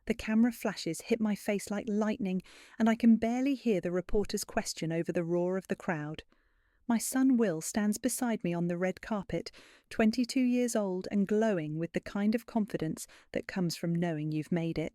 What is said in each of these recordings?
The camera flashes hit my face like lightning, and I can barely hear the reporter's question over the roar of the crowd. My son Will stands beside me on the red carpet, 22 years old and glowing with the kind of confidence that comes from knowing you've made it.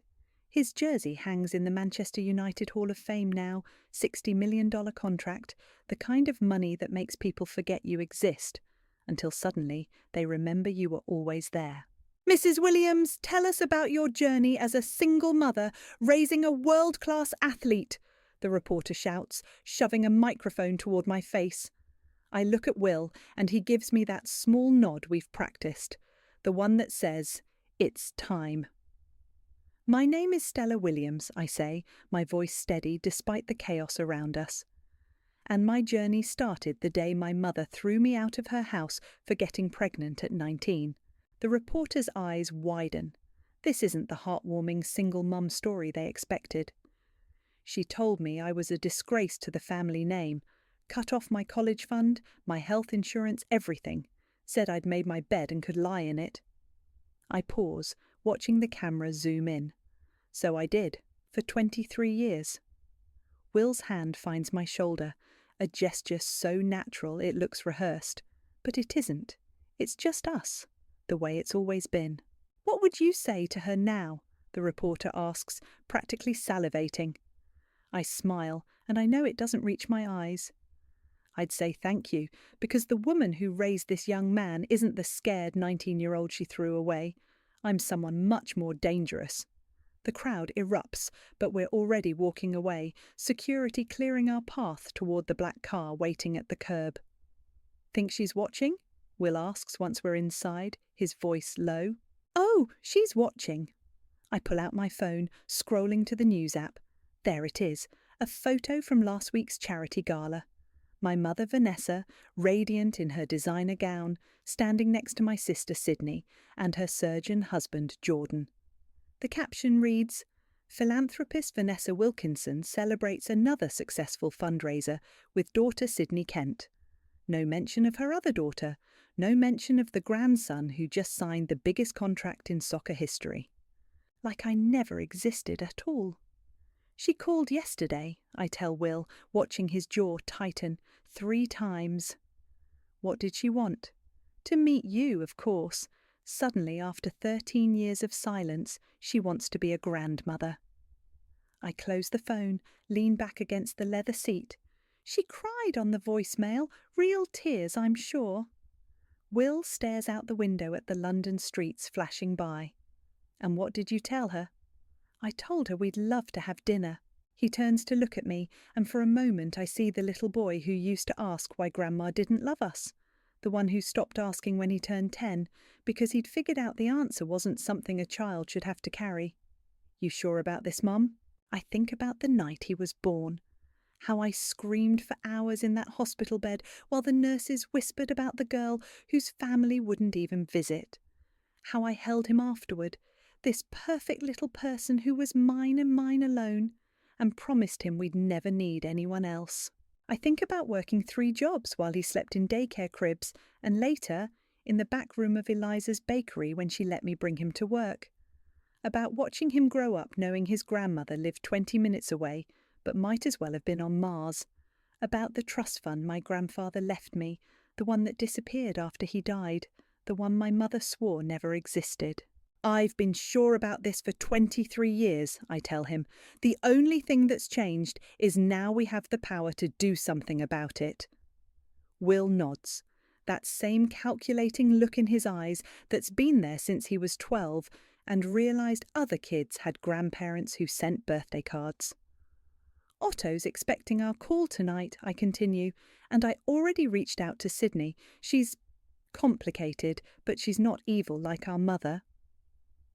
His jersey hangs in the Manchester United Hall of Fame now, $60 million contract, the kind of money that makes people forget you exist, until suddenly they remember you were always there. Mrs. Williams, tell us about your journey as a single mother raising a world-class athlete, the reporter shouts, shoving a microphone toward my face. I look at Will, and he gives me that small nod we've practiced, the one that says, "It's time." My name is Stella Williams, I say, my voice steady despite the chaos around us. And my journey started the day my mother threw me out of her house for getting pregnant at 19. The reporter's eyes widen. This isn't the heartwarming single mum story they expected. She told me I was a disgrace to the family name, cut off my college fund, my health insurance, everything, said I'd made my bed and could lie in it. I pause, watching the camera zoom in. So I did, for 23 years. Will's hand finds my shoulder, a gesture so natural it looks rehearsed. But it isn't. It's just us, the way it's always been. What would you say to her now? The reporter asks, practically salivating. I smile, and I know it doesn't reach my eyes. I'd say thank you, because the woman who raised this young man isn't the scared 19-year-old she threw away. I'm someone much more dangerous. The crowd erupts, but we're already walking away, security clearing our path toward the black car waiting at the curb. Think she's watching? Will asks once we're inside, his voice low. Oh, she's watching. I pull out my phone, scrolling to the news app. There it is, a photo from last week's charity gala. My mother Vanessa, radiant in her designer gown, standing next to my sister Sydney and her surgeon husband Jordan. The caption reads, "Philanthropist Vanessa Wilkinson celebrates another successful fundraiser with daughter Sydney Kent. No mention of her other daughter, no mention of the grandson who just signed the biggest contract in soccer history." Like I never existed at all. She called yesterday, I tell Will, watching his jaw tighten, 3 times. What did she want? To meet you, of course. Suddenly, after 13 years of silence, she wants to be a grandmother. I close the phone, lean back against the leather seat. She cried on the voicemail, real tears, I'm sure. Will stares out the window at the London streets flashing by. And what did you tell her? I told her we'd love to have dinner. He turns to look at me, and for a moment I see the little boy who used to ask why Grandma didn't love us. The one who stopped asking when he turned 10, because he'd figured out the answer wasn't something a child should have to carry. You sure about this, Mum? I think about the night he was born. How I screamed for hours in that hospital bed while the nurses whispered about the girl whose family wouldn't even visit. How I held him afterward, this perfect little person who was mine and mine alone, and promised him we'd never need anyone else. I think about working 3 jobs while he slept in daycare cribs, and later, in the back room of Eliza's bakery when she let me bring him to work. About watching him grow up knowing his grandmother lived 20 minutes away, but might as well have been on Mars. About the trust fund my grandfather left me, the one that disappeared after he died, the one my mother swore never existed. I've been sure about this for 23 years, I tell him. The only thing that's changed is now we have the power to do something about it. Will nods. That same calculating look in his eyes that's been there since he was 12 and realised other kids had grandparents who sent birthday cards. Otto's expecting our call tonight, I continue, and I already reached out to Sydney. She's complicated, but she's not evil like our mother.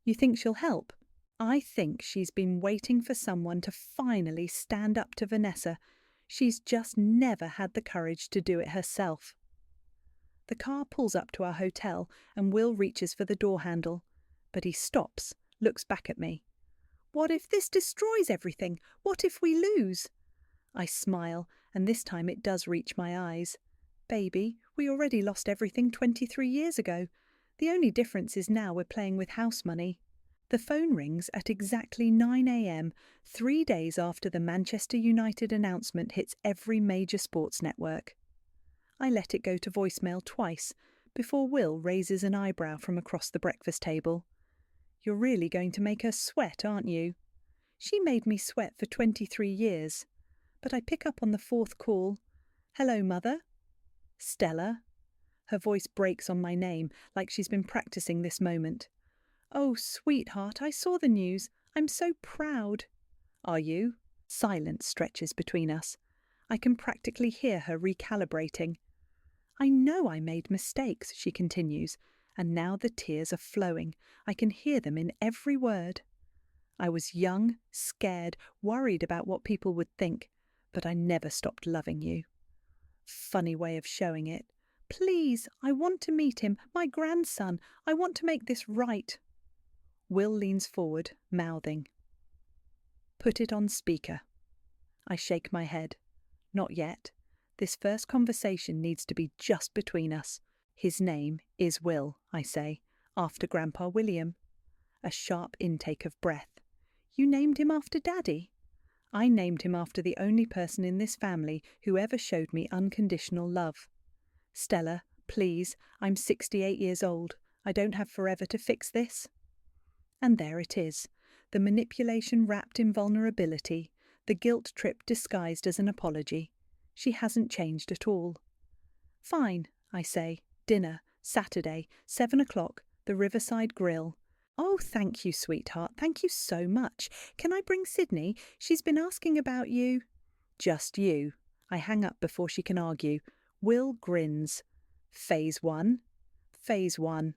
You think she'll help? I think she's been waiting for someone to finally stand up to Vanessa. She's just never had the courage to do it herself. The car pulls up to our hotel and Will reaches for the door handle, but he stops, looks back at me. What if this destroys everything? What if we lose? I smile, and this time it does reach my eyes. Baby, we already lost everything 23 years ago. The only difference is now we're playing with house money. The phone rings at exactly 9 a.m., 3 days after the Manchester United announcement hits every major sports network. I let it go to voicemail twice before Will raises an eyebrow from across the breakfast table. "You're really going to make her sweat, aren't you?" She made me sweat for 23 years. But I pick up on the fourth call. "Hello, Mother?" "Stella?" Her voice breaks on my name like she's been practicing this moment. "Oh, sweetheart, I saw the news. I'm so proud." "Are you?" Silence stretches between us. I can practically hear her recalibrating. "I know I made mistakes," she continues, and now the tears are flowing. I can hear them in every word. "I was young, scared, worried about what people would think, but I never stopped loving you." Funny way of showing it. "Please, I want to meet him, my grandson. I want to make this right." Will leans forward, mouthing. "Put it on speaker." I shake my head. "Not yet. This first conversation needs to be just between us. His name is Will," I say, "after Grandpa William." A sharp intake of breath. "You named him after Daddy?" "I named him after the only person in this family who ever showed me unconditional love." "Stella, please, I'm 68 years old. I don't have forever to fix this." And there it is, the manipulation wrapped in vulnerability, the guilt trip disguised as an apology. She hasn't changed at all. "Fine," I say. "Dinner, Saturday, 7 o'clock, the Riverside Grill." "Oh, thank you, sweetheart. Thank you so much. Can I bring Sydney? She's been asking about you." "Just you." I hang up before she can argue. Will grins. Phase 1. Phase 1.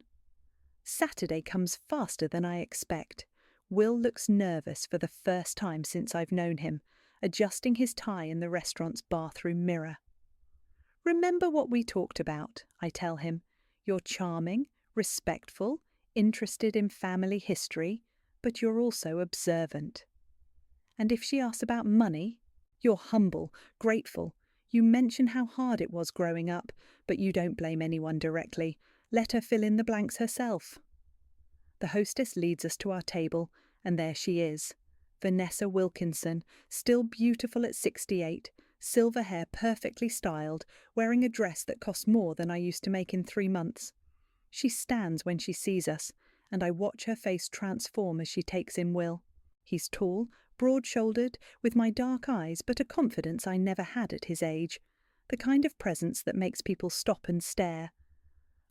Saturday comes faster than I expect. Will looks nervous for the first time since I've known him, adjusting his tie in the restaurant's bathroom mirror. "Remember what we talked about," I tell him. "You're charming, respectful, interested in family history, but you're also observant. And if she asks about money, you're humble, grateful. You mention how hard it was growing up, but you don't blame anyone directly. Let her fill in the blanks herself." The hostess leads us to our table, and there she is. Vanessa Wilkinson, still beautiful at 68, silver hair perfectly styled, wearing a dress that cost more than I used to make in 3 months. She stands when she sees us, and I watch her face transform as she takes in Will. He's tall, broad-shouldered, with my dark eyes, but a confidence I never had at his age, the kind of presence that makes people stop and stare.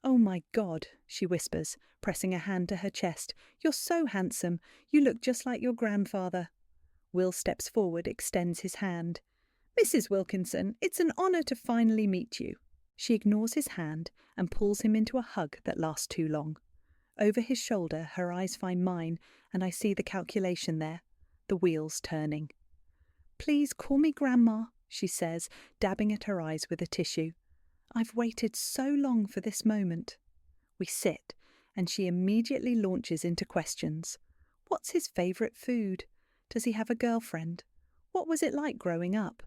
"Oh my God," she whispers, pressing a hand to her chest. "You're so handsome. You look just like your grandfather." Will steps forward, extends his hand. "Mrs. Wilkinson, it's an honour to finally meet you." She ignores his hand and pulls him into a hug that lasts too long. Over his shoulder, her eyes find mine, and I see the calculation there, the wheels turning. "Please call me Grandma," she says, dabbing at her eyes with a tissue. "I've waited so long for this moment." We sit, and she immediately launches into questions. What's his favourite food? Does he have a girlfriend? What was it like growing up?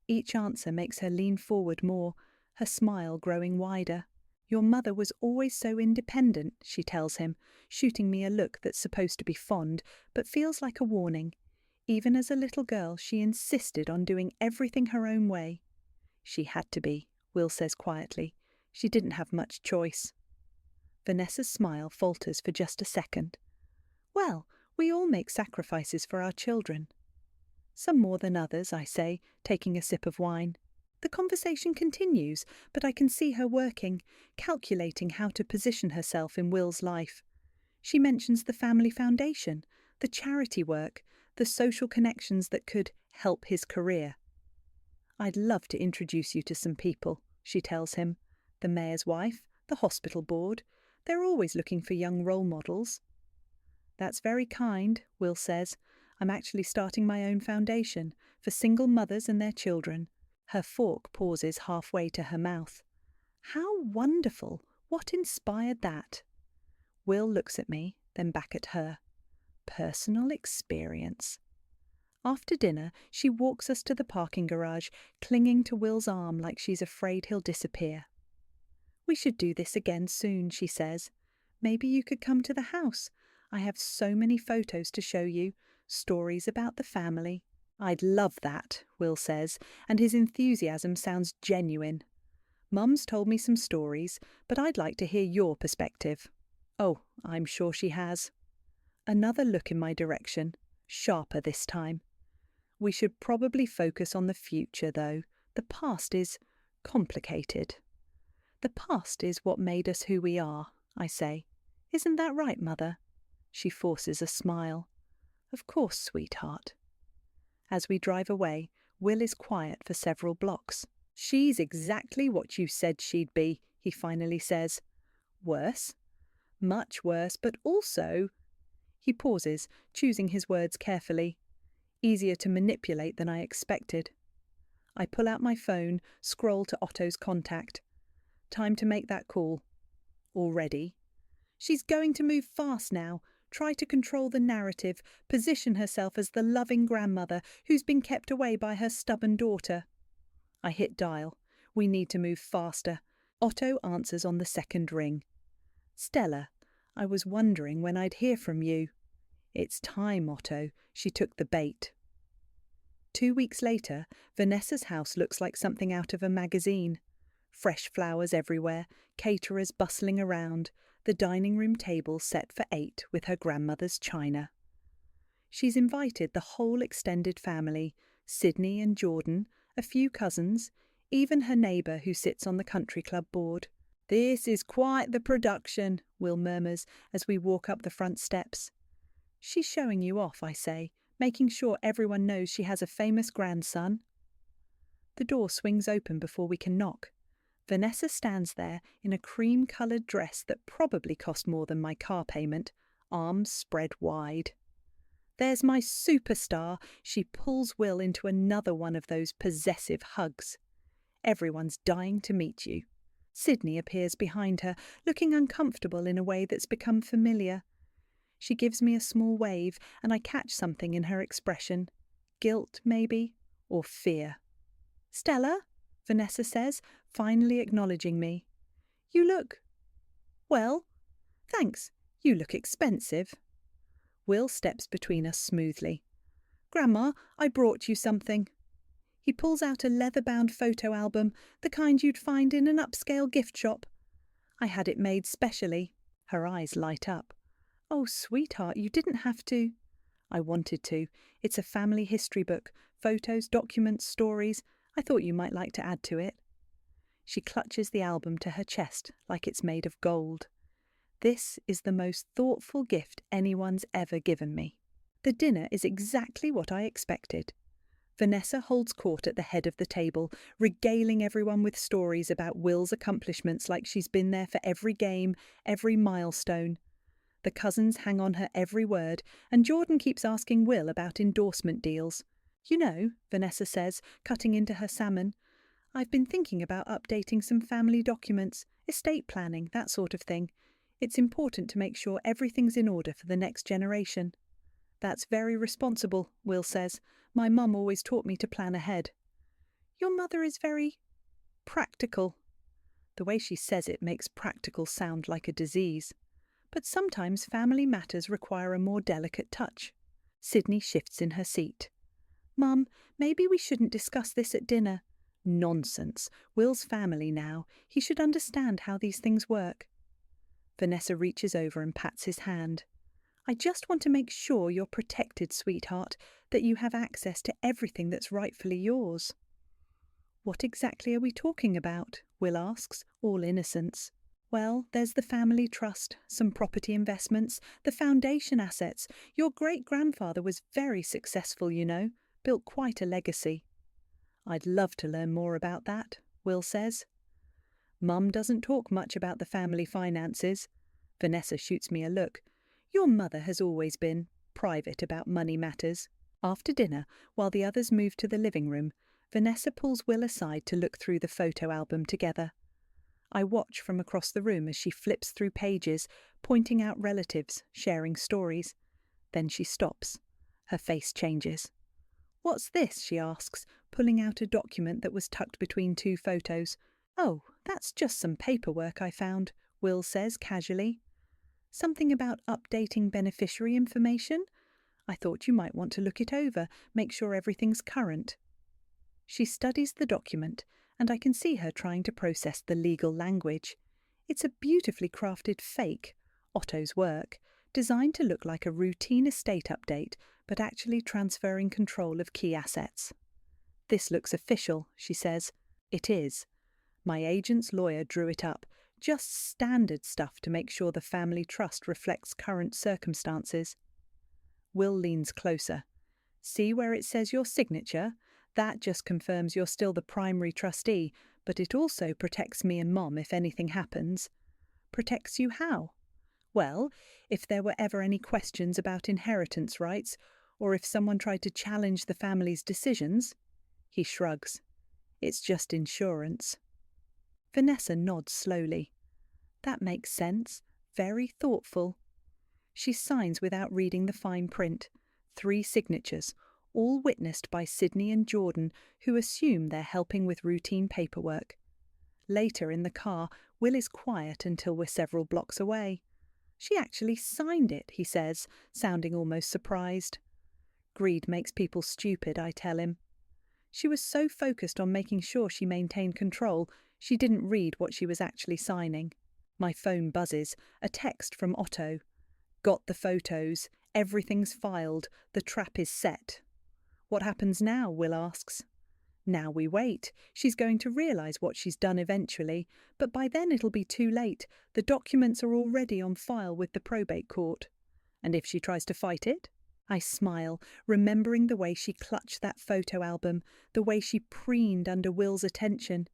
Each answer makes her lean forward more, her smile growing wider. "Your mother was always so independent," she tells him, shooting me a look that's supposed to be fond, but feels like a warning. Even as a little girl, she insisted on doing everything her own way. "She had to be," Will says quietly. "She didn't have much choice." Vanessa's smile falters for just a second. "Well, we all make sacrifices for our children." "Some more than others," I say, taking a sip of wine. The conversation continues, but I can see her working, calculating how to position herself in Will's life. She mentions the family foundation, the charity work, the social connections that could help his career. "I'd love to introduce you to some people," she tells him. "The mayor's wife, the hospital board. They're always looking for young role models." "That's very kind," Will says. "I'm actually starting my own foundation for single mothers and their children." Her fork pauses halfway to her mouth. "How wonderful! What inspired that?" Will looks at me, then back at her. Personal experience. After dinner, she walks us to the parking garage, clinging to Will's arm like she's afraid he'll disappear. "We should do this again soon," she says. "Maybe you could come to the house. I have so many photos to show you, stories about the family. I'd love that, Will says, and his enthusiasm sounds genuine. Mum's told me some stories, but I'd like to hear your perspective. Oh, I'm sure she has. Another look in my direction, sharper this time. We should probably focus on the future, though. The past is complicated. The past is what made us who we are, I say. Isn't that right, Mother? She forces a smile. Of course, sweetheart. As we drive away, Will is quiet for several blocks. She's exactly what you said she'd be, he finally says. Worse? Much worse, but also... He pauses, choosing his words carefully. Easier to manipulate than I expected. I pull out my phone, scroll to Otto's contact. Time to make that call. Already. She's going to move fast now, try to control the narrative, position herself as the loving grandmother who's been kept away by her stubborn daughter. I hit dial. We need to move faster. Otto answers on the second ring. Stella, I was wondering when I'd hear from you. It's time, Otto. She took the bait. 2 weeks later, Vanessa's house looks like something out of a magazine. Fresh flowers everywhere, caterers bustling around, the dining room table set for 8 with her grandmother's china. She's invited the whole extended family, Sydney and Jordan, a few cousins, even her neighbour who sits on the country club board. This is quite the production, Will murmurs as we walk up the front steps. She's showing you off, I say, making sure everyone knows she has a famous grandson. The door swings open before we can knock. Vanessa stands there in a cream-coloured dress that probably cost more than my car payment, arms spread wide. There's my superstar. She pulls Will into another one of those possessive hugs. Everyone's dying to meet you. Sydney appears behind her, looking uncomfortable in a way that's become familiar. She gives me a small wave, and I catch something in her expression. Guilt, maybe, or fear. Stella, Vanessa says, finally acknowledging me. You look... Well, thanks. You look expensive. Will steps between us smoothly. Grandma, I brought you something. He pulls out a leather-bound photo album, the kind you'd find in an upscale gift shop. I had it made specially. Her eyes light up. Oh, sweetheart, you didn't have to. I wanted to. It's a family history book. Photos, documents, stories. I thought you might like to add to it. She clutches the album to her chest like it's made of gold. This is the most thoughtful gift anyone's ever given me. The dinner is exactly what I expected. Vanessa holds court at the head of the table, regaling everyone with stories about Will's accomplishments like she's been there for every game, every milestone. The cousins hang on her every word, and Jordan keeps asking Will about endorsement deals. You know, Vanessa says, cutting into her salmon, I've been thinking about updating some family documents, estate planning, that sort of thing. It's important to make sure everything's in order for the next generation. That's very responsible, Will says. My mum always taught me to plan ahead. Your mother is very practical. The way she says it makes practical sound like a disease. But sometimes family matters require a more delicate touch. Sydney shifts in her seat. Mum, maybe we shouldn't discuss this at dinner. Nonsense. Will's family now. He should understand how these things work. Vanessa reaches over and pats his hand. I just want to make sure you're protected, sweetheart, that you have access to everything that's rightfully yours. What exactly are we talking about? Will asks, all innocence. Well, there's the family trust, some property investments, the foundation assets. Your great-grandfather was very successful, you know, built quite a legacy. I'd love to learn more about that, Will says. Mum doesn't talk much about the family finances. Vanessa shoots me a look. Your mother has always been private about money matters. After dinner, while the others move to the living room, Vanessa pulls Will aside to look through the photo album together. I watch from across the room as she flips through pages, pointing out relatives, sharing stories. Then she stops. Her face changes. What's this? She asks, pulling out a document that was tucked between 2 photos. Oh, that's just some paperwork I found, Will says casually. Something about updating beneficiary information? I thought you might want to look it over, make sure everything's current. She studies the document, and I can see her trying to process the legal language. It's a beautifully crafted fake, Otto's work, designed to look like a routine estate update, but actually transferring control of key assets. This looks official, she says. It is. My agent's lawyer drew it up, just standard stuff to make sure the family trust reflects current circumstances. Will leans closer. See where it says your signature? That just confirms you're still the primary trustee, but it also protects me and Mom if anything happens. Protects you how? Well, if there were ever any questions about inheritance rights, or if someone tried to challenge the family's decisions. He shrugs. It's just insurance. Vanessa nods slowly. That makes sense. Very thoughtful. She signs without reading the fine print. 3 signatures, all witnessed by Sydney and Jordan, who assume they're helping with routine paperwork. Later in the car, Will is quiet until we're several blocks away. She actually signed it, he says, sounding almost surprised. Greed makes people stupid, I tell him. She was so focused on making sure she maintained control, she didn't read what she was actually signing. My phone buzzes, a text from Otto. Got the photos, everything's filed, the trap is set. What happens now? Will asks. Now we wait. She's going to realise what she's done eventually, but by then it'll be too late. The documents are already on file with the probate court. And if she tries to fight it? I smile, remembering the way she clutched that photo album, the way she preened under Will's attention.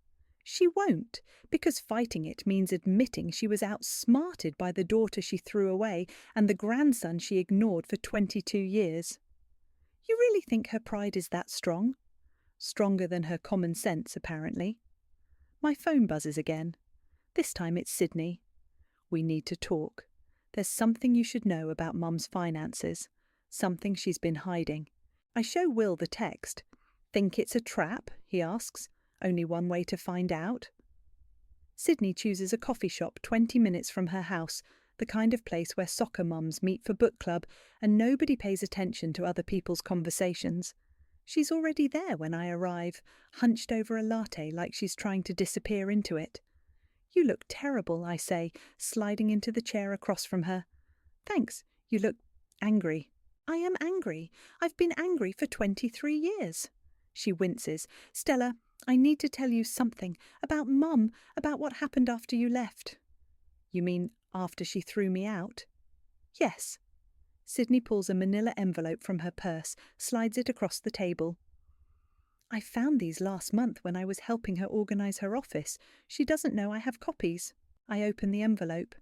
She won't, because fighting it means admitting she was outsmarted by the daughter she threw away and the grandson she ignored for 22 years. You really think her pride is that strong? Stronger than her common sense, apparently. My phone buzzes again. This time it's Sydney. We need to talk. There's something you should know about Mum's finances. Something she's been hiding. I show Will the text. Think it's a trap? He asks. Only one way to find out. Sydney chooses a coffee shop 20 minutes from her house, the kind of place where soccer mums meet for book club and nobody pays attention to other people's conversations. She's already there when I arrive, hunched over a latte like she's trying to disappear into it. You look terrible, I say, sliding into the chair across from her. Thanks, you look angry. I am angry. I've been angry for 23 years. She winces. Stella, I need to tell you something about Mum, about what happened after you left. You mean after she threw me out? Yes. Sydney pulls a manila envelope from her purse, slides it across the table. I found these last month when I was helping her organise her office. She doesn't know I have copies. I open the envelope.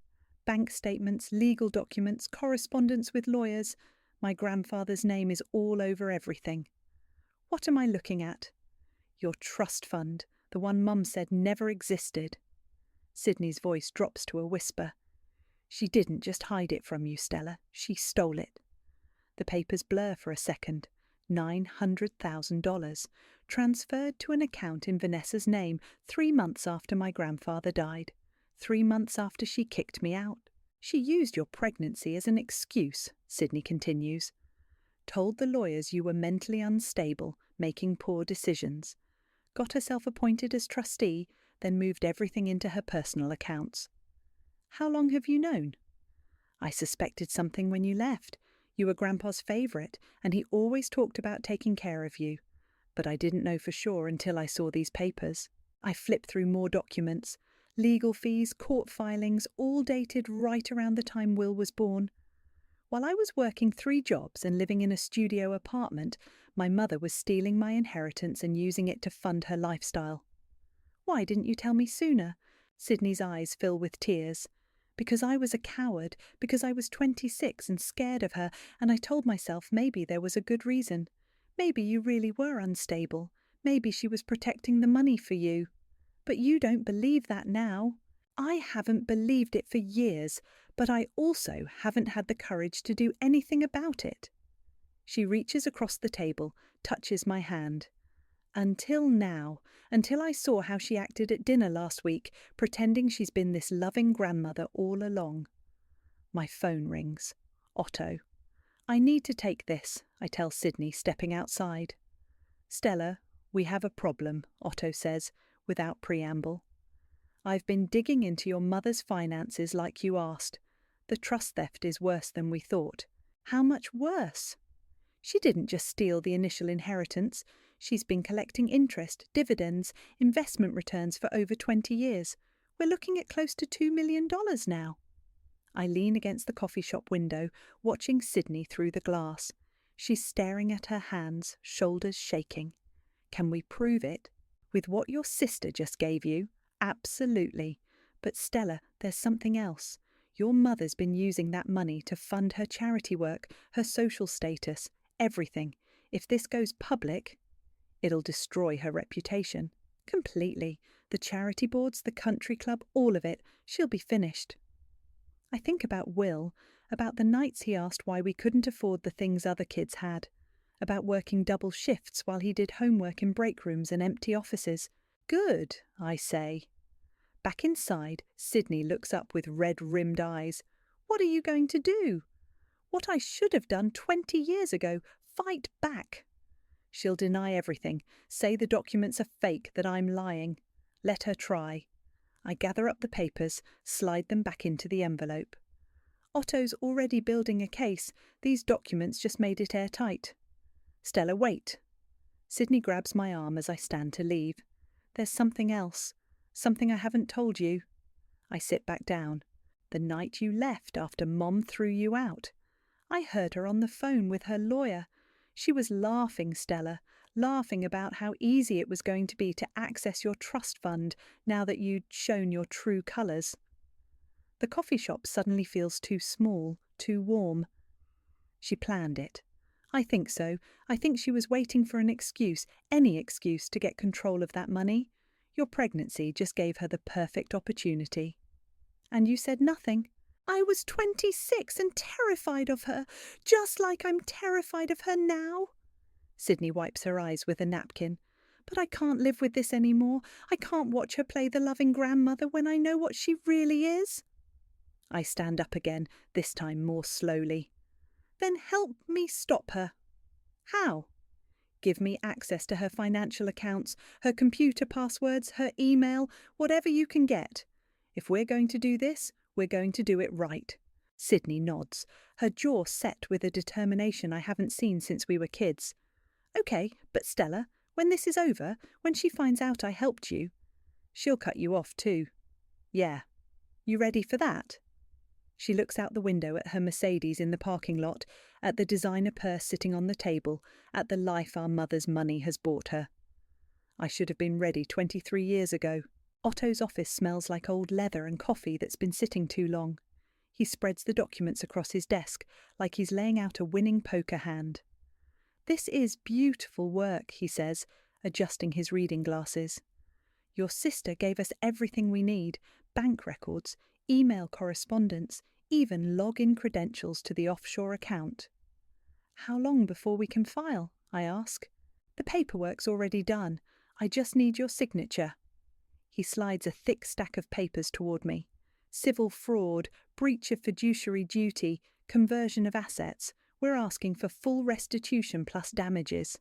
Bank statements, legal documents, correspondence with lawyers. My grandfather's name is all over everything. What am I looking at? Your trust fund, the one Mum said never existed. Sydney's voice drops to a whisper. She didn't just hide it from you, Stella. She stole it. The papers blur for a second. $900,000, transferred to an account in Vanessa's name 3 months after my grandfather died. 3 months after she kicked me out. She used your pregnancy as an excuse, Sydney continues. Told the lawyers you were mentally unstable, making poor decisions. Got herself appointed as trustee, then moved everything into her personal accounts. How long have you known? I suspected something when you left. You were Grandpa's favourite, and he always talked about taking care of you. But I didn't know for sure until I saw these papers. I flipped through more documents. Legal fees, court filings, all dated right around the time Will was born. While I was working 3 jobs and living in a studio apartment, my mother was stealing my inheritance and using it to fund her lifestyle. Why didn't you tell me sooner? Sydney's eyes fill with tears. Because I was a coward, because I was 26 and scared of her, and I told myself maybe there was a good reason. Maybe you really were unstable. Maybe she was protecting the money for you. But you don't believe that now. I haven't believed it for years, but I also haven't had the courage to do anything about it. She reaches across the table, touches my hand. Until now, until I saw how she acted at dinner last week, pretending she's been this loving grandmother all along. My phone rings. Otto. I need to take this, I tell Sydney, stepping outside. Stella, we have a problem, Otto says, without preamble. I've been digging into your mother's finances like you asked. The trust theft is worse than we thought. How much worse? She didn't just steal the initial inheritance. She's been collecting interest, dividends, investment returns for over 20 years. We're looking at close to $2 million now. I lean against the coffee shop window, watching Sydney through the glass. She's staring at her hands, shoulders shaking. Can we prove it? With what your sister just gave you? Absolutely. But Stella, there's something else. Your mother's been using that money to fund her charity work, her social status, everything. If this goes public, it'll destroy her reputation. Completely. The charity boards, the country club, all of it. She'll be finished. I think about Will, about the nights he asked why we couldn't afford the things other kids had, about working double shifts while he did homework in break rooms and empty offices. Good, I say. Back inside, Sydney looks up with red-rimmed eyes. What are you going to do? What I should have done 20 years ago. Fight back. She'll deny everything, say the documents are fake, that I'm lying. Let her try. I gather up the papers, slide them back into the envelope. Otto's already building a case. These documents just made it airtight. Stella, wait. Sydney grabs my arm as I stand to leave. There's something else. Something I haven't told you. I sit back down. The night you left after Mom threw you out. I heard her on the phone with her lawyer. She was laughing, Stella, laughing about how easy it was going to be to access your trust fund now that you'd shown your true colours. The coffee shop suddenly feels too small, too warm. She planned it. I think so. I think she was waiting for an excuse, any excuse, to get control of that money. Your pregnancy just gave her the perfect opportunity. And you said nothing. I was 26 and terrified of her, just like I'm terrified of her now. Sydney wipes her eyes with a napkin. But I can't live with this anymore. I can't watch her play the loving grandmother when I know what she really is. I stand up again, this time more slowly. Then help me stop her. How? Give me access to her financial accounts, her computer passwords, her email, whatever you can get. If we're going to do this, we're going to do it right. Sydney nods, her jaw set with a determination I haven't seen since we were kids. Okay, but Stella, when this is over, when she finds out I helped you, she'll cut you off too. Yeah. You ready for that? She looks out the window at her Mercedes in the parking lot, at the designer purse sitting on the table, at the life our mother's money has bought her. I should have been ready 23 years ago. Otto's office smells like old leather and coffee that's been sitting too long. He spreads the documents across his desk, like he's laying out a winning poker hand. This is beautiful work, he says, adjusting his reading glasses. Your sister gave us everything we need, bank records, email correspondence, even login credentials to the offshore account. How long before we can file? I ask. The paperwork's already done. I just need your signature. He slides a thick stack of papers toward me. Civil fraud, breach of fiduciary duty, conversion of assets. We're asking for full restitution plus damages.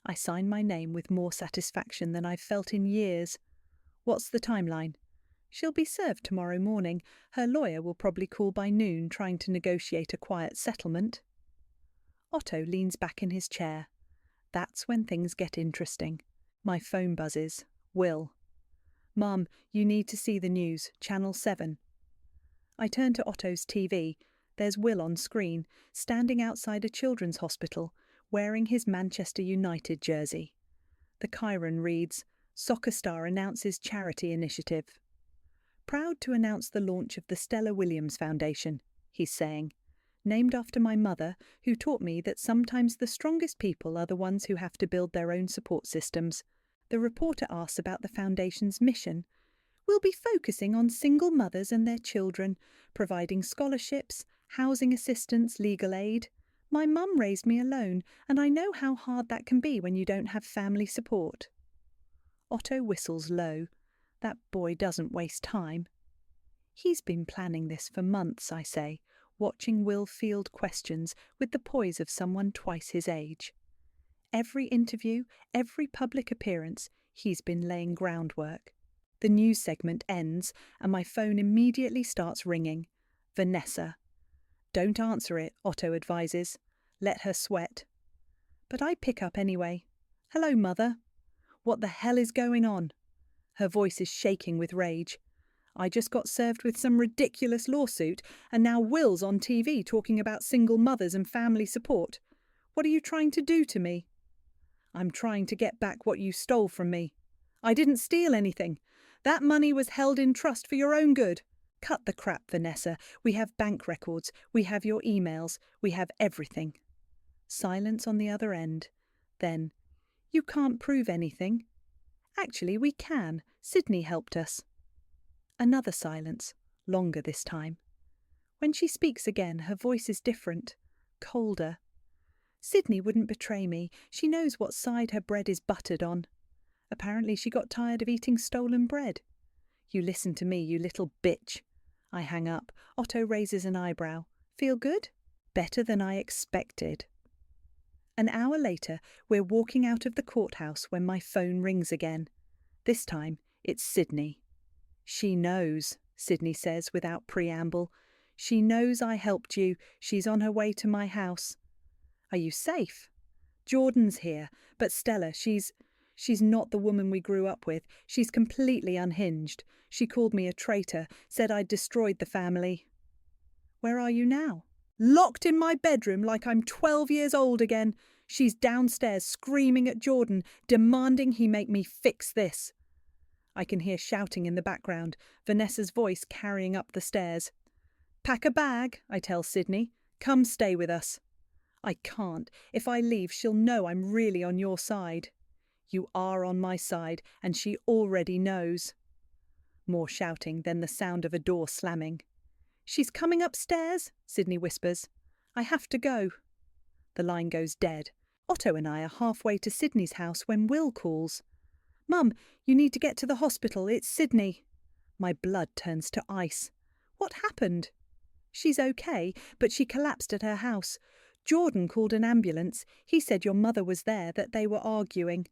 I sign my name with more satisfaction than I've felt in years. What's the timeline? She'll be served tomorrow morning. Her lawyer will probably call by noon, trying to negotiate a quiet settlement. Otto leans back in his chair. That's when things get interesting. My phone buzzes. Will. Mum, you need to see the news. Channel 7. I turn to Otto's TV. There's Will on screen, standing outside a children's hospital, wearing his Manchester United jersey. The chyron reads, Soccer star announces charity initiative. Proud to announce the launch of the Stella Williams Foundation, he's saying. Named after my mother, who taught me that sometimes the strongest people are the ones who have to build their own support systems. The reporter asks about the Foundation's mission. We'll be focusing on single mothers and their children, providing scholarships, housing assistance, legal aid. My mum raised me alone, and I know how hard that can be when you don't have family support. Otto whistles low. That boy doesn't waste time. He's been planning this for months, I say, watching Will field questions with the poise of someone twice his age. Every interview, every public appearance, he's been laying groundwork. The news segment ends, and my phone immediately starts ringing. Vanessa. Don't answer it, Otto advises. Let her sweat. But I pick up anyway. Hello, Mother. What the hell is going on? Her voice is shaking with rage. I just got served with some ridiculous lawsuit, and now Will's on TV talking about single mothers and family support. What are you trying to do to me? I'm trying to get back what you stole from me. I didn't steal anything. That money was held in trust for your own good. Cut the crap, Vanessa. We have bank records. We have your emails. We have everything. Silence on the other end. Then, you can't prove anything. Actually, we can. Sydney helped us. Another silence, longer this time. When she speaks again, her voice is different, colder. Sydney wouldn't betray me. She knows what side her bread is buttered on. Apparently she got tired of eating stolen bread. You listen to me, you little bitch. I hang up. Otto raises an eyebrow. Feel good? Better than I expected. An hour later, we're walking out of the courthouse when my phone rings again. This time, it's Sydney. She knows, Sydney says without preamble. She knows I helped you. She's on her way to my house. Are you safe? Jordan's here, but Stella, she's not the woman we grew up with. She's completely unhinged. She called me a traitor, said I'd destroyed the family. Where are you now? Locked in my bedroom like I'm 12 years old again. She's downstairs screaming at Jordan, demanding he make me fix this. I can hear shouting in the background, Vanessa's voice carrying up the stairs. Pack a bag, I tell Sydney. Come stay with us. I can't. If I leave, she'll know I'm really on your side. You are on my side, and she already knows. More shouting, then the sound of a door slamming. She's coming upstairs, Sydney whispers. I have to go. The line goes dead. Otto and I are halfway to Sydney's house when Will calls. Mum, you need to get to the hospital. It's Sydney. My blood turns to ice. What happened? She's okay, but she collapsed at her house. Jordan called an ambulance. He said your mother was there, that they were arguing.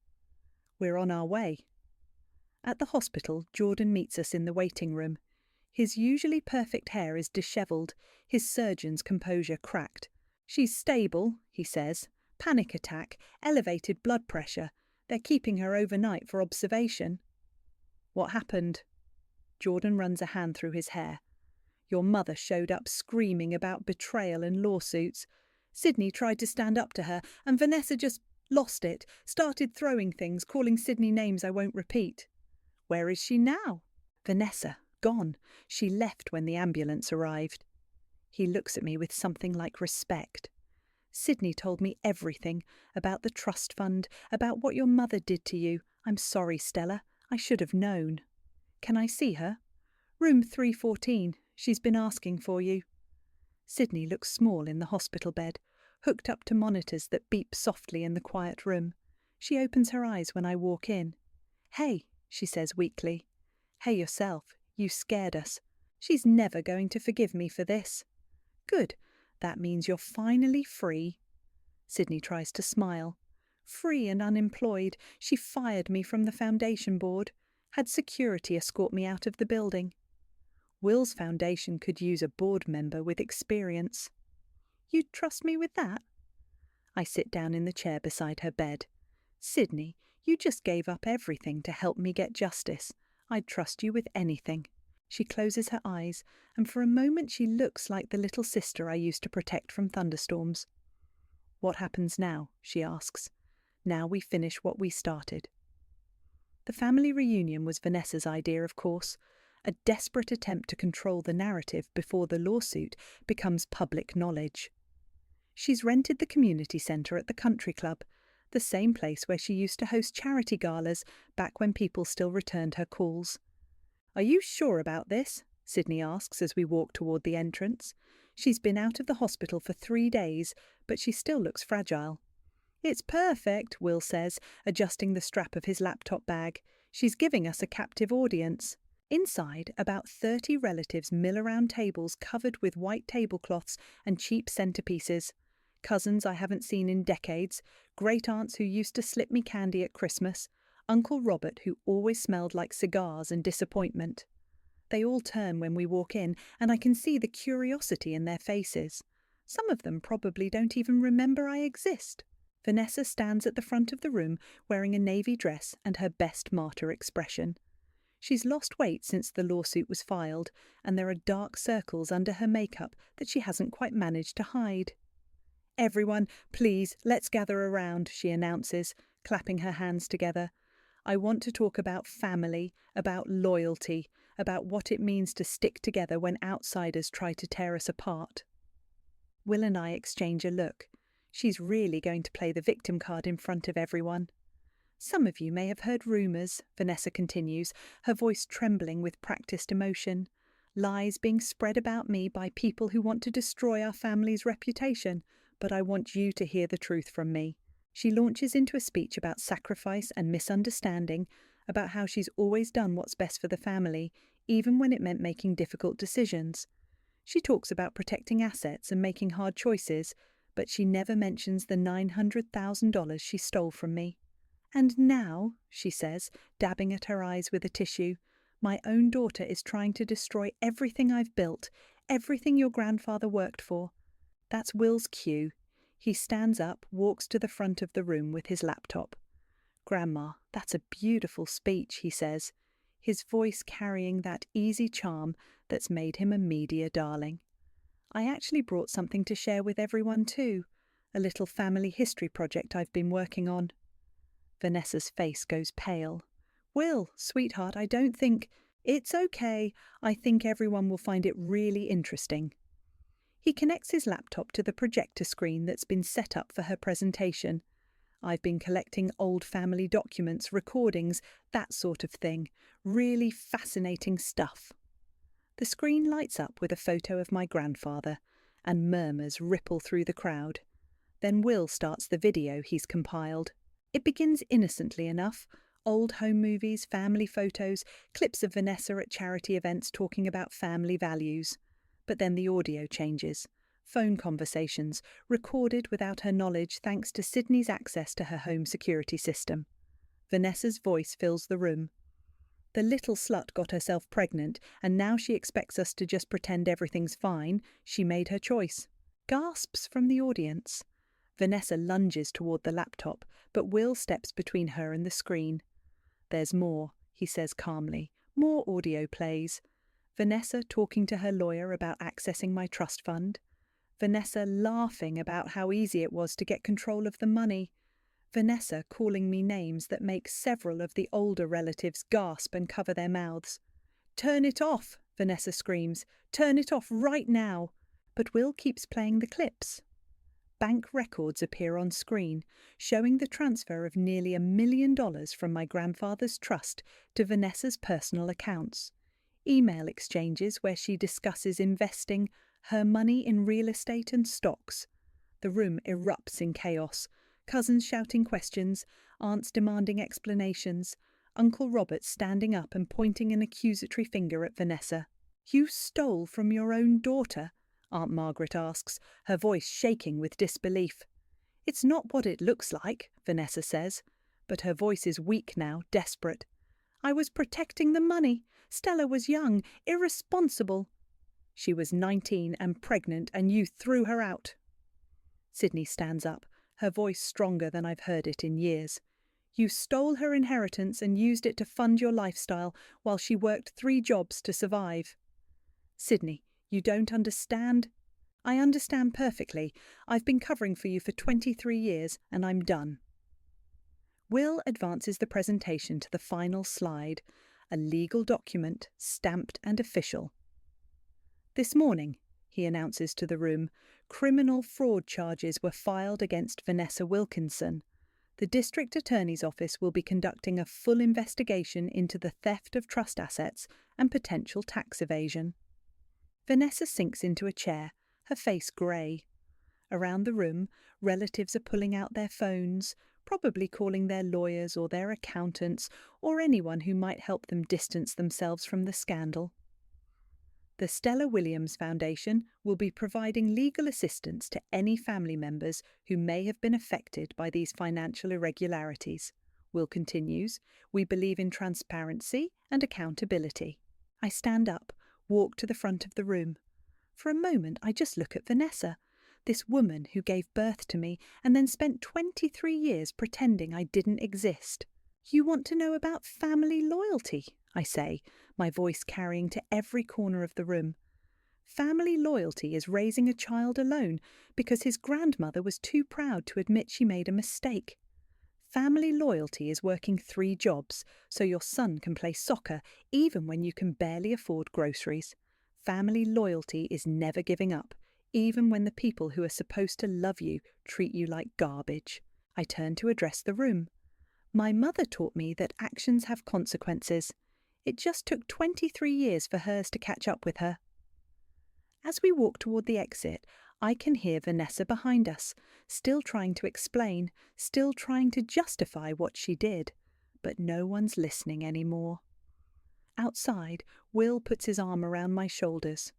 We're on our way. At the hospital, Jordan meets us in the waiting room. His usually perfect hair is dishevelled, his surgeon's composure cracked. She's stable, he says. Panic attack, elevated blood pressure. They're keeping her overnight for observation. What happened? Jordan runs a hand through his hair. Your mother showed up screaming about betrayal and lawsuits. Sydney tried to stand up to her, and Vanessa just lost it, started throwing things, calling Sydney names I won't repeat. Where is she now? Vanessa, gone. She left when the ambulance arrived. He looks at me with something like respect. Sydney told me everything, about the trust fund, about what your mother did to you. I'm sorry, Stella. I should have known. Can I see her? Room 314. She's been asking for you. Sydney looks small in the hospital bed, hooked up to monitors that beep softly in the quiet room. She opens her eyes when I walk in. Hey, she says weakly. Hey yourself. You scared us. She's never going to forgive me for this. Good. That means you're finally free. Sydney tries to smile. Free and unemployed. She fired me from the foundation board. Had security escort me out of the building. Will's foundation could use a board member with experience. You'd trust me with that? I sit down in the chair beside her bed. Sydney, you just gave up everything to help me get justice. I'd trust you with anything. She closes her eyes, and for a moment she looks like the little sister I used to protect from thunderstorms. What happens now? She asks. Now we finish what we started. The family reunion was Vanessa's idea, of course, a desperate attempt to control the narrative before the lawsuit becomes public knowledge. She's rented the community centre at the country club, the same place where she used to host charity galas back when people still returned her calls. Are you sure about this? Sydney asks as we walk toward the entrance. She's been out of the hospital for 3 days, but she still looks fragile. It's perfect, Will says, adjusting the strap of his laptop bag. She's giving us a captive audience. Inside, about 30 relatives mill around tables covered with white tablecloths and cheap centerpieces. Cousins I haven't seen in decades, great-aunts who used to slip me candy at Christmas, Uncle Robert who always smelled like cigars and disappointment. They all turn when we walk in, and I can see the curiosity in their faces. Some of them probably don't even remember I exist. Vanessa stands at the front of the room wearing a navy dress and her best martyr expression. She's lost weight since the lawsuit was filed, and there are dark circles under her makeup that she hasn't quite managed to hide. "Everyone, please, let's gather around," she announces, clapping her hands together. "I want to talk about family, about loyalty, about what it means to stick together when outsiders try to tear us apart." Will and I exchange a look. She's really going to play the victim card in front of everyone. "Some of you may have heard rumours," Vanessa continues, her voice trembling with practised emotion. "Lies being spread about me by people who want to destroy our family's reputation, but I want you to hear the truth from me." She launches into a speech about sacrifice and misunderstanding, about how she's always done what's best for the family, even when it meant making difficult decisions. She talks about protecting assets and making hard choices, but she never mentions the $900,000 she stole from me. "And now," she says, dabbing at her eyes with a tissue, "my own daughter is trying to destroy everything I've built, everything your grandfather worked for." That's Will's cue. He stands up, walks to the front of the room with his laptop. "Grandma, that's a beautiful speech," he says, his voice carrying that easy charm that's made him a media darling. "I actually brought something to share with everyone too, a little family history project I've been working on." Vanessa's face goes pale. "Will, sweetheart, I don't think—" "It's okay. I think everyone will find it really interesting." He connects his laptop to the projector screen that's been set up for her presentation. I've been collecting old family documents, recordings, that sort of thing. Really fascinating stuff. The screen lights up with a photo of my grandfather, and murmurs ripple through the crowd. Then Will starts the video he's compiled. It begins innocently enough. Old home movies, family photos, clips of Vanessa at charity events talking about family values. But then the audio changes. Phone conversations, recorded without her knowledge thanks to Sydney's access to her home security system. Vanessa's voice fills the room. "The little slut got herself pregnant, and now she expects us to just pretend everything's fine. She made her choice." Gasps from the audience. Vanessa lunges toward the laptop, but Will steps between her and the screen. "There's more," he says calmly. "More audio plays. Vanessa talking to her lawyer about accessing my trust fund. Vanessa laughing about how easy it was to get control of the money. Vanessa calling me names that make several of the older relatives gasp and cover their mouths. "Turn it off," Vanessa screams. "Turn it off right now." But Will keeps playing the clips. Bank records appear on screen, showing the transfer of nearly $1 million from my grandfather's trust to Vanessa's personal accounts. Email exchanges where she discusses investing her money in real estate and stocks. The room erupts in chaos. Cousins shouting questions, aunts demanding explanations, Uncle Robert standing up and pointing an accusatory finger at Vanessa. "You stole from your own daughter?" Aunt Margaret asks, her voice shaking with disbelief. "It's not what it looks like," Vanessa says, but her voice is weak now, desperate. "I was protecting the money. Stella was young, irresponsible." "She was 19 and pregnant, and you threw her out." Sydney stands up, her voice stronger than I've heard it in years. "You stole her inheritance and used it to fund your lifestyle while she worked 3 jobs to survive." "Sydney, you don't understand." "I understand perfectly. I've been covering for you for 23 years, and I'm done." Will advances the presentation to the final slide, a legal document, stamped and official. "This morning," he announces to the room, "criminal fraud charges were filed against Vanessa Wilkinson. The District Attorney's Office will be conducting a full investigation into the theft of trust assets and potential tax evasion." Vanessa sinks into a chair, her face grey. Around the room, relatives are pulling out their phones, probably calling their lawyers or their accountants or anyone who might help them distance themselves from the scandal. The Stella Williams Foundation will be providing legal assistance to any family members who may have been affected by these financial irregularities. Will continues, we believe in transparency and accountability. I stand up, walk to the front of the room. For a moment, I just look at Vanessa, this woman who gave birth to me and then spent 23 years pretending I didn't exist. You want to know about family loyalty, I say, my voice carrying to every corner of the room. Family loyalty is raising a child alone because his grandmother was too proud to admit she made a mistake. Family loyalty is working 3 jobs so your son can play soccer even when you can barely afford groceries. Family loyalty is never giving up, even when the people who are supposed to love you treat you like garbage. I turn to address the room. My mother taught me that actions have consequences. It just took 23 years for hers to catch up with her. As we walk toward the exit, I can hear Vanessa behind us, still trying to explain, still trying to justify what she did. But no one's listening anymore. Outside, Will puts his arm around my shoulders.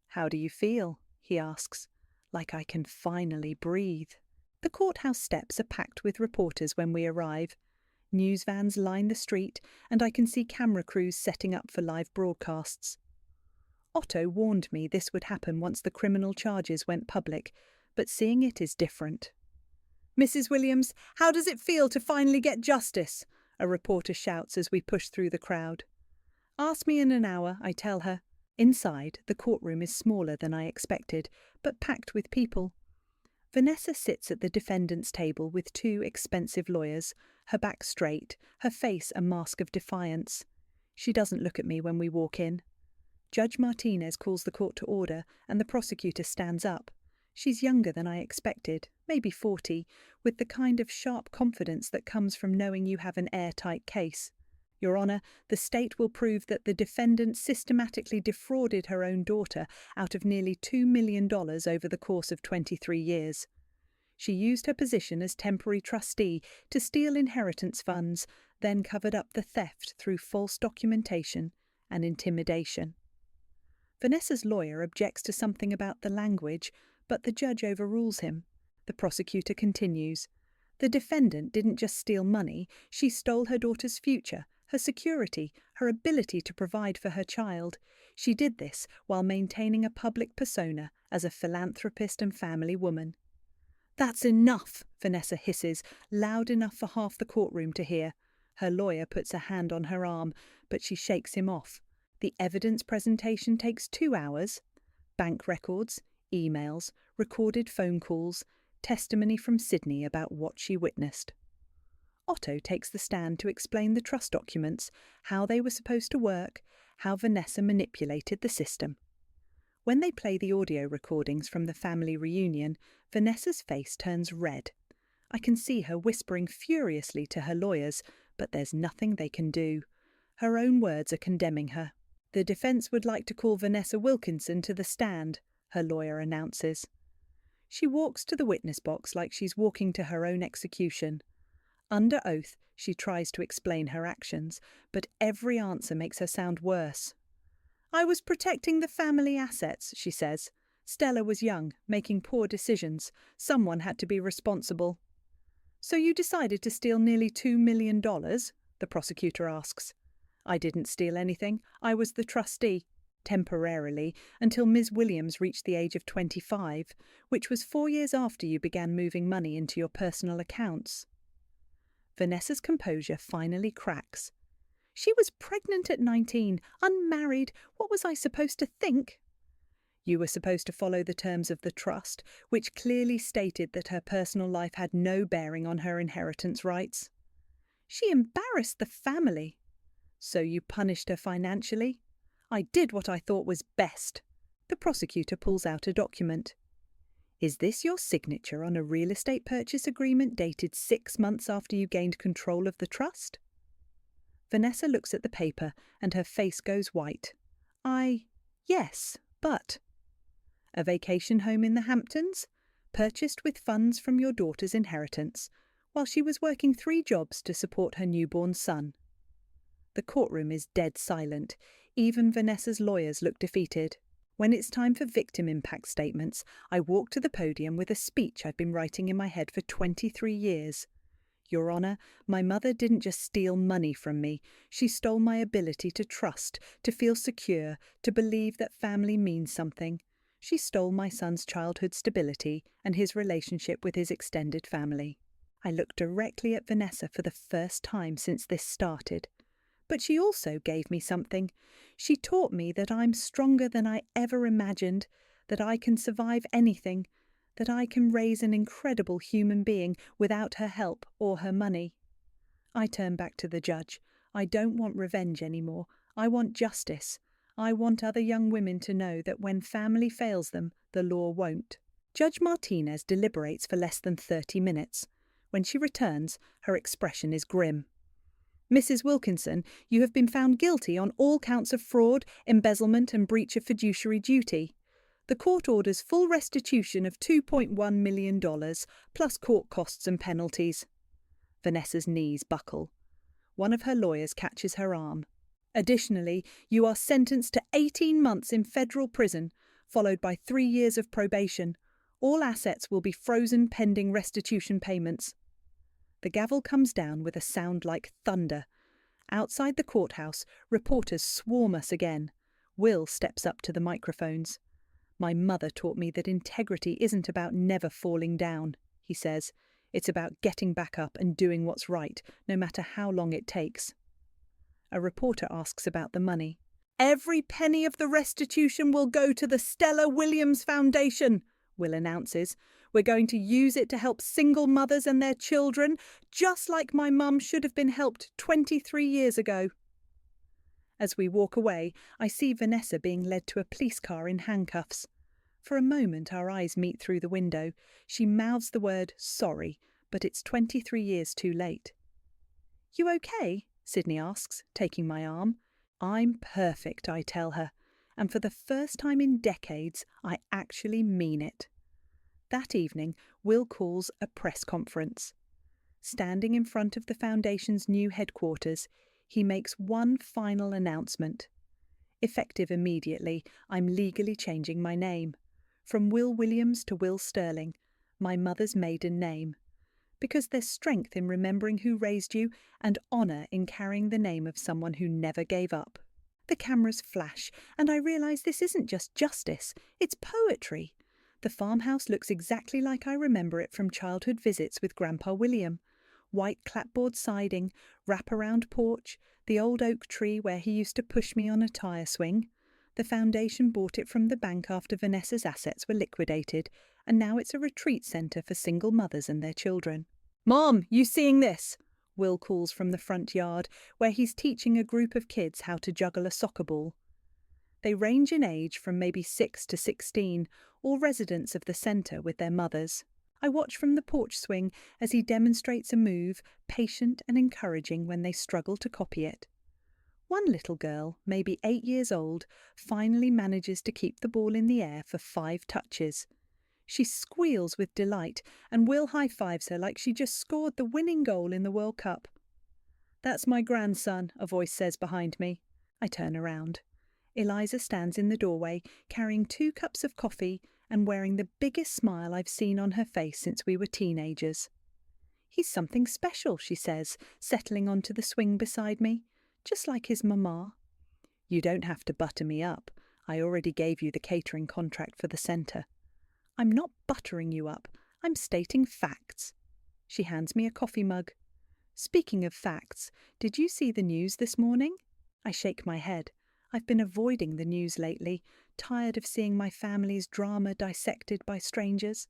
"How do you feel?" he asks. "Like I can finally breathe." The courthouse steps are packed with reporters when we arrive. News vans line the street, and I can see camera crews setting up for live broadcasts. Otto warned me this would happen once the criminal charges went public, but seeing it is different. "Mrs. Williams, how does it feel to finally get justice?" a reporter shouts as we push through the crowd. "Ask me in an hour," I tell her. Inside, the courtroom is smaller than I expected, but packed with people. Vanessa sits at the defendant's table with 2 expensive lawyers, her back straight, her face a mask of defiance. She doesn't look at me when we walk in. Judge Martinez calls the court to order, and the prosecutor stands up. She's younger than I expected, maybe 40, with the kind of sharp confidence that comes from knowing you have an airtight case. "Your Honour, the state will prove that the defendant systematically defrauded her own daughter out of nearly $2 million over the course of 23 years. She used her position as temporary trustee to steal inheritance funds, then covered up the theft through false documentation and intimidation." Vanessa's lawyer objects to something about the language, but the judge overrules him. The prosecutor continues. "The defendant didn't just steal money, she stole her daughter's future, her security, her ability to provide for her child. She did this while maintaining a public persona as a philanthropist and family woman." "That's enough," Vanessa hisses, loud enough for half the courtroom to hear. Her lawyer puts a hand on her arm, but she shakes him off. The evidence presentation takes 2 hours. Bank records, emails, recorded phone calls, testimony from Sydney about what she witnessed. Otto takes the stand to explain the trust documents, how they were supposed to work, how Vanessa manipulated the system. When they play the audio recordings from the family reunion, Vanessa's face turns red. I can see her whispering furiously to her lawyers, but there's nothing they can do. Her own words are condemning her. "The defence would like to call Vanessa Wilkinson to the stand," her lawyer announces. She walks to the witness box like she's walking to her own execution. Under oath, she tries to explain her actions, but every answer makes her sound worse. "I was protecting the family assets," she says. "Stella was young, making poor decisions. Someone had to be responsible." "So you decided to steal nearly $2 million?" the prosecutor asks. "I didn't steal anything. I was the trustee, temporarily, until Ms. Williams reached the age of 25, which was 4 years after you began moving money into your personal accounts." Vanessa's composure finally cracks. "She was pregnant at 19, unmarried. What was I supposed to think?" "You were supposed to follow the terms of the trust, which clearly stated that her personal life had no bearing on her inheritance rights." "She embarrassed the family." "So you punished her financially?" "I did what I thought was best." The prosecutor pulls out a document. "Is this your signature on a real estate purchase agreement dated 6 months after you gained control of the trust?" Vanessa looks at the paper and her face goes white. Yes, but..." "A vacation home in the Hamptons? Purchased with funds from your daughter's inheritance. while she was working 3 jobs to support her newborn son. The courtroom is dead silent. Even Vanessa's lawyers look defeated. When it's time for victim impact statements, I walk to the podium with a speech I've been writing in my head for 23 years. Your Honour, my mother didn't just steal money from me. She stole my ability to trust, to feel secure, to believe that family means something. She stole my son's childhood stability and his relationship with his extended family. I look directly at Vanessa for the first time since this started. But she also gave me something. She taught me that I'm stronger than I ever imagined, that I can survive anything, that I can raise an incredible human being without her help or her money. I turn back to the judge. I don't want revenge anymore. I want justice. I want other young women to know that when family fails them, the law won't. Judge Martinez deliberates for less than 30 minutes. When she returns, her expression is grim. Mrs. Wilkinson, you have been found guilty on all counts of fraud, embezzlement and breach of fiduciary duty. The court orders full restitution of $2.1 million, plus court costs and penalties. Vanessa's knees buckle. One of her lawyers catches her arm. Additionally, you are sentenced to 18 months in federal prison, followed by 3 years of probation. All assets will be frozen pending restitution payments. The gavel comes down with a sound like thunder. Outside the courthouse, reporters swarm us again. Will steps up to the microphones. My mother taught me that integrity isn't about never falling down, he says. It's about getting back up and doing what's right, no matter how long it takes. A reporter asks about the money. Every penny of the restitution will go to the Stella Williams Foundation, Will announces. We're going to use it to help single mothers and their children, just like my mum should have been helped 23 years ago. As we walk away, I see Vanessa being led to a police car in handcuffs. For a moment our eyes meet through the window. She mouths the word sorry, but it's 23 years too late. You okay? Sydney asks, taking my arm. I'm perfect, I tell her, and for the first time in decades, I actually mean it. That evening, Will calls a press conference. Standing in front of the Foundation's new headquarters, he makes one final announcement. Effective immediately, I'm legally changing my name. From Will Williams to Will Sterling, my mother's maiden name. Because there's strength in remembering who raised you and honour in carrying the name of someone who never gave up. The cameras flash, and I realise this isn't just justice, it's poetry. The farmhouse looks exactly like I remember it from childhood visits with Grandpa William. White clapboard siding, wrap-around porch, the old oak tree where he used to push me on a tyre swing. The Foundation bought it from the bank after Vanessa's assets were liquidated, and now it's a retreat centre for single mothers and their children. Mom, you seeing this? Will calls from the front yard, where he's teaching a group of kids how to juggle a soccer ball. They range in age from maybe 6 to 16, all residents of the centre with their mothers. I watch from the porch swing as he demonstrates a move, patient and encouraging when they struggle to copy it. One little girl, maybe 8 years old, finally manages to keep the ball in the air for 5 touches. She squeals with delight, and Will high-fives her like she just scored the winning goal in the World Cup. That's my grandson, a voice says behind me. I turn around. Eliza stands in the doorway, carrying 2 cups of coffee and wearing the biggest smile I've seen on her face since we were teenagers. He's something special, she says, settling onto the swing beside me, just like his mama. You don't have to butter me up. I already gave you the catering contract for the centre. I'm not buttering you up. I'm stating facts. She hands me a coffee mug. Speaking of facts, did you see the news this morning? I shake my head. I've been avoiding the news lately, tired of seeing my family's drama dissected by strangers.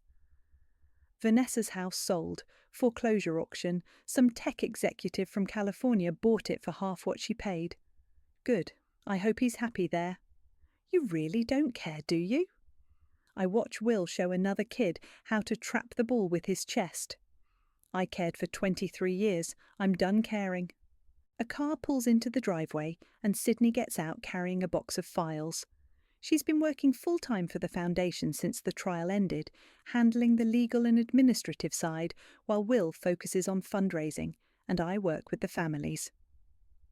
Vanessa's house sold, foreclosure auction. Some tech executive from California bought it for half what she paid. Good. I hope he's happy there. You really don't care, do you? I watch Will show another kid how to trap the ball with his chest. I cared for 23 years. I'm done caring. A car pulls into the driveway and Sydney gets out carrying a box of files. She's been working full-time for the foundation since the trial ended, handling the legal and administrative side, while Will focuses on fundraising, and I work with the families.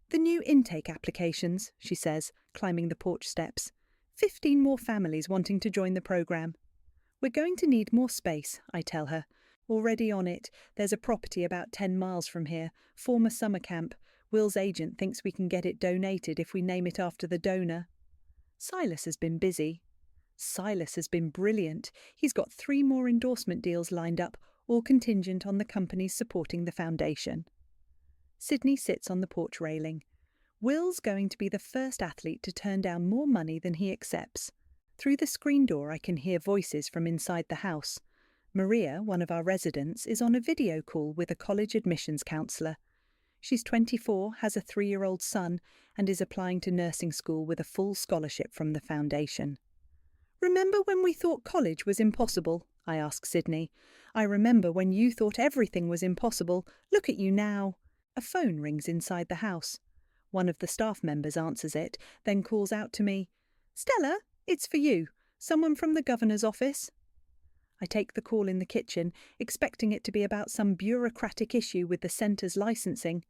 "The new intake applications," she says, climbing the porch steps. 15 more families wanting to join the programme. "We're going to need more space," I tell her. "Already on it. There's a property about 10 miles from here, former summer camp. Will's agent thinks we can get it donated if we name it after the donor." Silas has been busy. Silas has been brilliant. He's got 3 more endorsement deals lined up, all contingent on the companies supporting the foundation. Sydney sits on the porch railing. Will's going to be the first athlete to turn down more money than he accepts. Through the screen door I can hear voices from inside the house. Maria, one of our residents, is on a video call with a college admissions counsellor. She's 24, has a 3-year-old son, and is applying to nursing school with a full scholarship from the foundation. "Remember when we thought college was impossible?" I ask Sydney. "I remember when you thought everything was impossible. Look at you now." A phone rings inside the house. One of the staff members answers it, then calls out to me, "Stella, it's for you. Someone from the governor's office." I take the call in the kitchen, expecting it to be about some bureaucratic issue with the centre's licensing.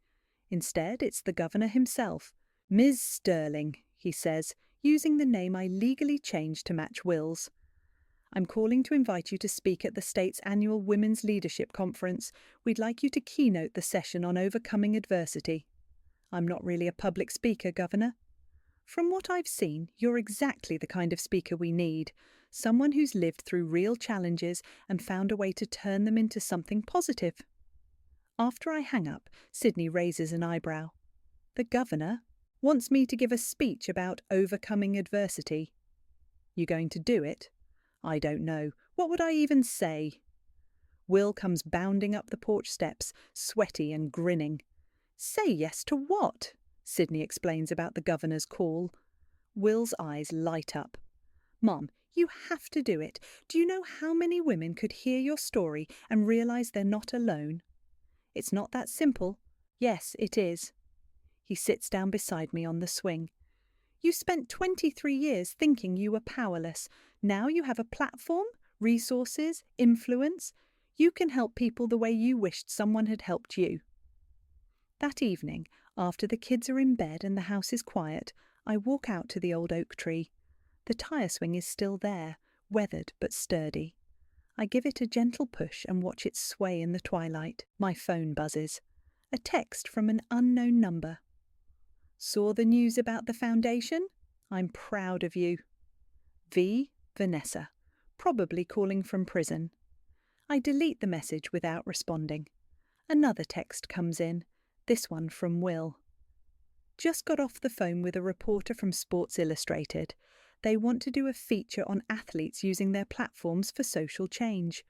Instead, it's the governor himself. "Ms. Sterling," he says, using the name I legally changed to match Will's. "I'm calling to invite you to speak at the state's annual Women's Leadership Conference. We'd like you to keynote the session on overcoming adversity." "I'm not really a public speaker, Governor." "From what I've seen, you're exactly the kind of speaker we need. Someone who's lived through real challenges and found a way to turn them into something positive." After I hang up, Sydney raises an eyebrow. "The governor wants me to give a speech about overcoming adversity." "You going to do it?" "I don't know. What would I even say?" Will comes bounding up the porch steps, sweaty and grinning. "Say yes to what?" Sydney explains about the governor's call. Will's eyes light up. "Mum, you have to do it. Do you know how many women could hear your story and realise they're not alone?" "It's not that simple." "Yes, it is." He sits down beside me on the swing. "You spent 23 years thinking you were powerless. Now you have a platform, resources, influence. You can help people the way you wished someone had helped you." That evening, after the kids are in bed and the house is quiet, I walk out to the old oak tree. The tyre swing is still there, weathered but sturdy. I give it a gentle push and watch it sway in the twilight. My phone buzzes. A text from an unknown number. "Saw the news about the foundation? I'm proud of you. V. Vanessa, probably calling from prison." I delete the message without responding. Another text comes in, this one from Will. "Just got off the phone with a reporter from Sports Illustrated. They want to do a feature on athletes using their platforms for social change.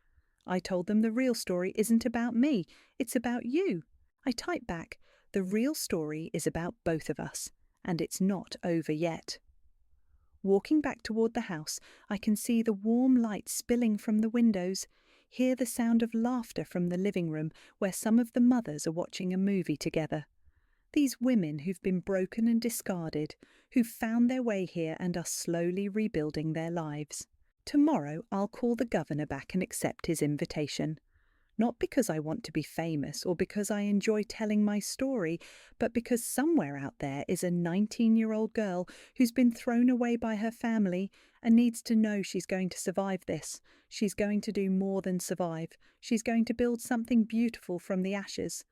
I told them the real story isn't about me, it's about you." I type back, "The real story is about both of us, and it's not over yet." Walking back toward the house, I can see the warm light spilling from the windows, hear the sound of laughter from the living room where some of the mothers are watching a movie together. These women who've been broken and discarded, who've found their way here and are slowly rebuilding their lives. Tomorrow I'll call the governor back and accept his invitation. Not because I want to be famous or because I enjoy telling my story, but because somewhere out there is a 19-year-old girl who's been thrown away by her family and needs to know she's going to survive this. She's going to do more than survive. She's going to build something beautiful from the ashes.